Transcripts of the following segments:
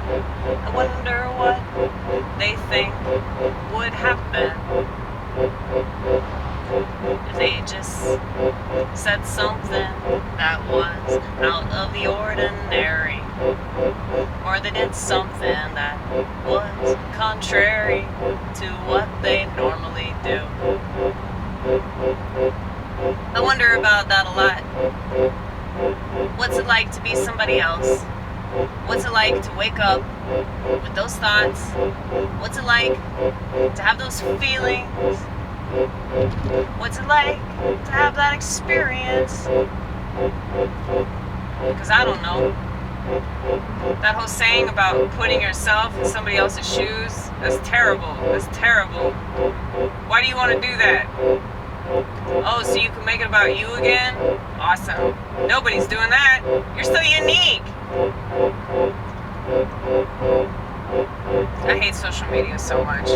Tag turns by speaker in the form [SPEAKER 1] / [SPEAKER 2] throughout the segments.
[SPEAKER 1] I wonder what they think would happen if they just said something that was out of the ordinary, or they did something that was contrary to what they normally do. I wonder about that a lot. What's it like to be somebody else? What's it like to wake up with those thoughts? What's it like to have those feelings? What's it like to have that experience? Because I don't know. That whole saying about putting yourself in somebody else's shoes, that's terrible. That's terrible. Why do you want to do that? Oh, so you can make it about you again? Awesome. Nobody's doing that. You're so unique. I hate social media so much.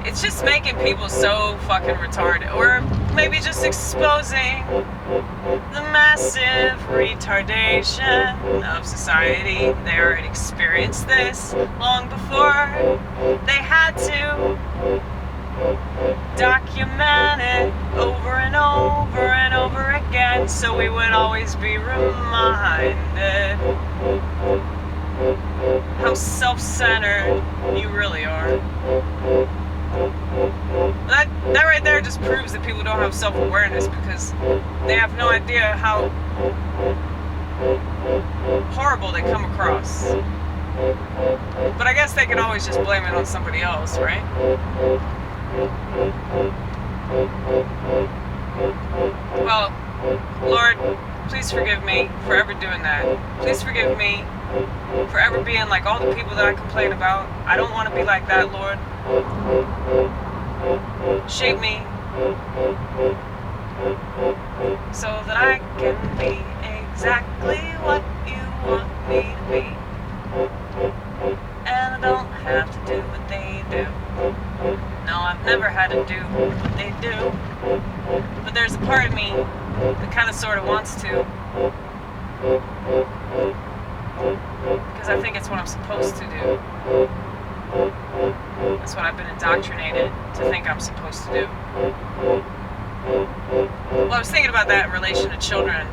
[SPEAKER 1] It's just making people so fucking retarded. Or maybe just exposing the massive retardation of society. They already experienced this long before they had to document it over and over and over again, so we would always be reminded how self-centered you really are. That right there just proves that people don't have self-awareness, because they have no idea how horrible they come across. But I guess they can always just blame it on somebody else, right? Well, Lord, please forgive me for ever doing that. Please forgive me for ever being like all the people that I complain about. I don't want to be like that, Lord. Shape me so that I can be exactly what you want me to be. And I don't have to do what they do. No, I've never had to do what they do. But there's a part of me that kind of sort of wants to. Because I think it's what I'm supposed to do. That's what I've been indoctrinated to think I'm supposed to do. Well, I was thinking about that in relation to children.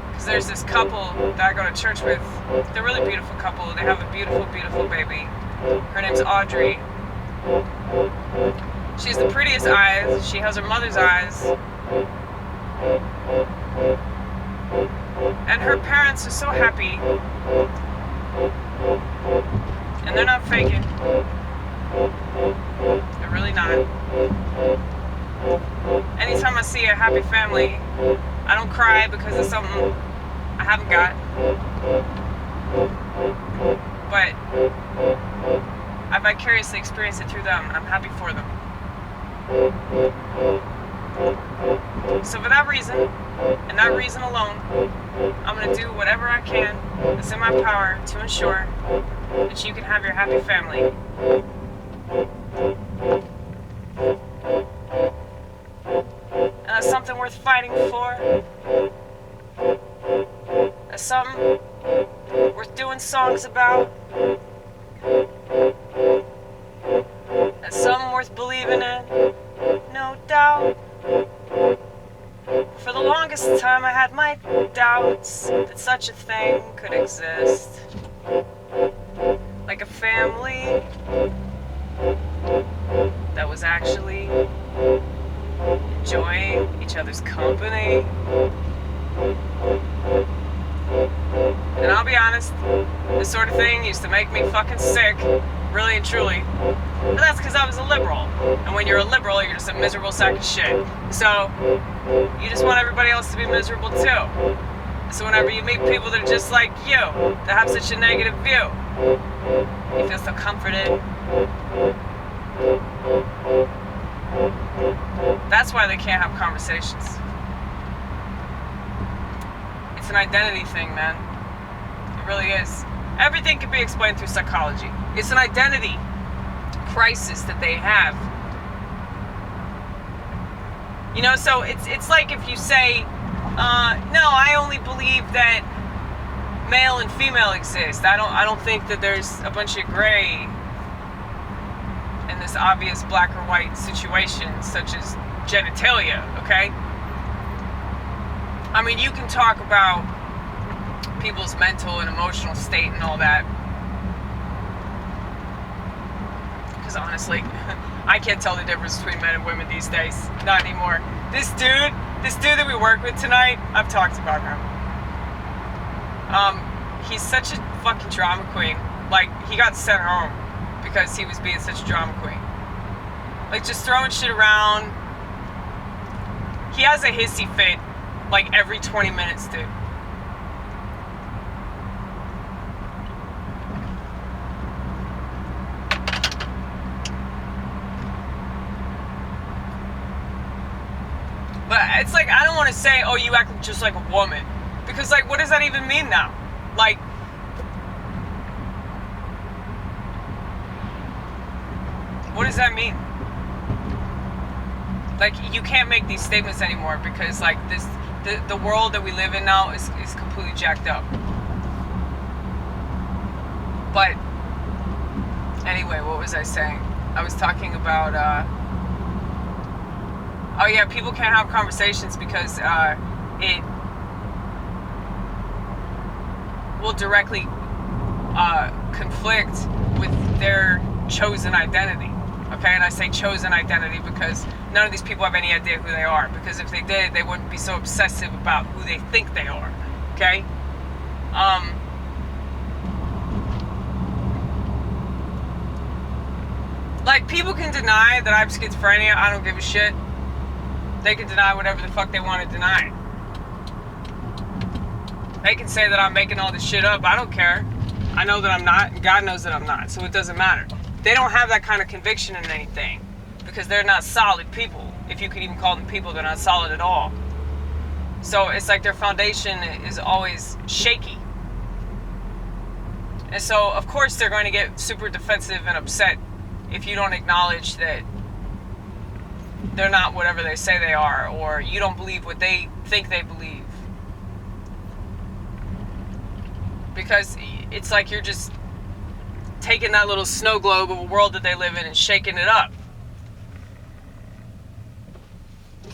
[SPEAKER 1] Because there's this couple that I go to church with. They're a really beautiful couple. They have a beautiful, beautiful baby. Her name's Audrey. She has the prettiest eyes. She has her mother's eyes. And her parents are so happy. And they're not faking. They're really not. Anytime I see a happy family, I don't cry because of something I haven't got. But I vicariously experience it through them, and I'm happy for them. So for that reason, and that reason alone, I'm going to do whatever I can that's in my power to ensure that you can have your happy family. And that's something worth fighting for. That's something worth doing songs about. That's something worth believing in, no doubt. For the longest time I had my doubts that such a thing could exist. Like a family that was actually enjoying each other's company. And I'll be honest, this sort of thing used to make me fucking sick, really and truly. But that's because I was a liberal. And when you're a liberal, you're just a miserable sack of shit. So, you just want everybody else to be miserable too. So whenever you meet people that are just like you, that have such a negative view, you feel so comforted. That's why they can't have conversations. It's an identity thing, man. It really is. Everything can be explained through psychology. It's an identity crisis that they have. You know, so it's like if you say, no, I only believe that male and female exist. I don't think that there's a bunch of gray in this obvious black or white situation, such as genitalia, okay? I mean, you can talk about people's mental and emotional state and all that, because honestly, I can't tell the difference between men and women these days. Not anymore. This dude that we work with tonight, I've talked about him. He's such a fucking drama queen. Like, he got sent home because he was being such a drama queen. Like, just throwing shit around. He has a hissy fit, like, every 20 minutes, dude. But it's like, I don't want to say, oh, you act just like a woman. Because, like, what does that even mean now? Like, what does that mean? Like, you can't make these statements anymore because, like, the world that we live in now is completely jacked up. But anyway, what was I saying? I was talking about, oh yeah, people can't have conversations because it will directly conflict with their chosen identity. Okay, and I say chosen identity because none of these people have any idea who they are. Because if they did, they wouldn't be so obsessive about who they think they are. Okay? Like, people can deny that I have schizophrenia. I don't give a shit. They can deny whatever the fuck they want to deny. They can say that I'm making all this shit up. I don't care. I know that I'm not, and God knows that I'm not, so it doesn't matter. They don't have that kind of conviction in anything because they're not solid people. If you could even call them people, they're not solid at all. So it's like their foundation is always shaky. And so, of course, they're going to get super defensive and upset if you don't acknowledge that they're not whatever they say they are, or you don't believe what they think they believe. Because it's like you're just taking that little snow globe of a world that they live in and shaking it up.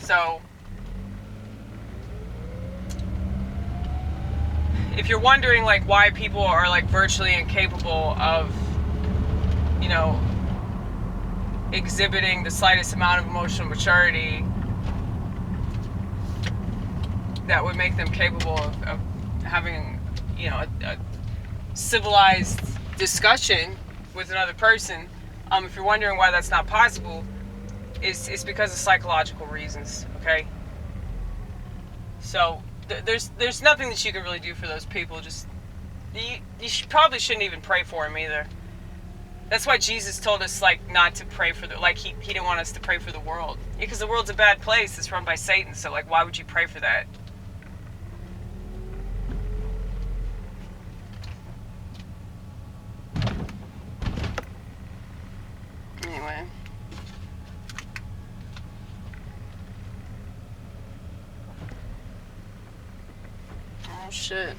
[SPEAKER 1] So, if you're wondering, like, why people are, like, virtually incapable of, you know, exhibiting the slightest amount of emotional maturity that would make them capable of having, you know, a civilized discussion with another person, if you're wondering why that's not possible, it's because of psychological reasons, okay? So, there's nothing that you can really do for those people. Just, you probably shouldn't even pray for them either. That's why Jesus told us, like, not to pray for he didn't want us to pray for the world. Because the world's a bad place. It's run by Satan, so, like, why would you pray for that? Anyway. Oh, shit.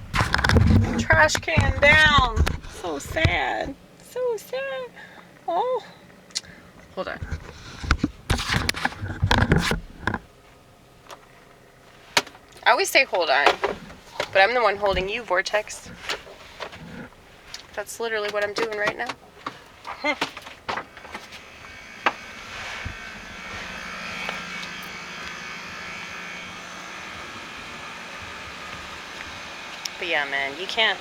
[SPEAKER 1] Trash can down. So sad. So sad. Oh. Hold on. I always say hold on, but I'm the one holding you, Vortex. That's literally what I'm doing right now. But yeah, man, you can't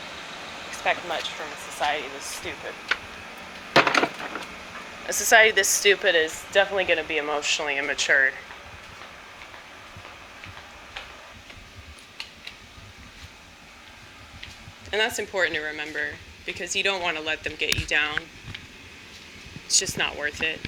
[SPEAKER 1] expect much from a society this stupid. A society this stupid is definitely going to be emotionally immature. And that's important to remember, because you don't want to let them get you down. It's just not worth it.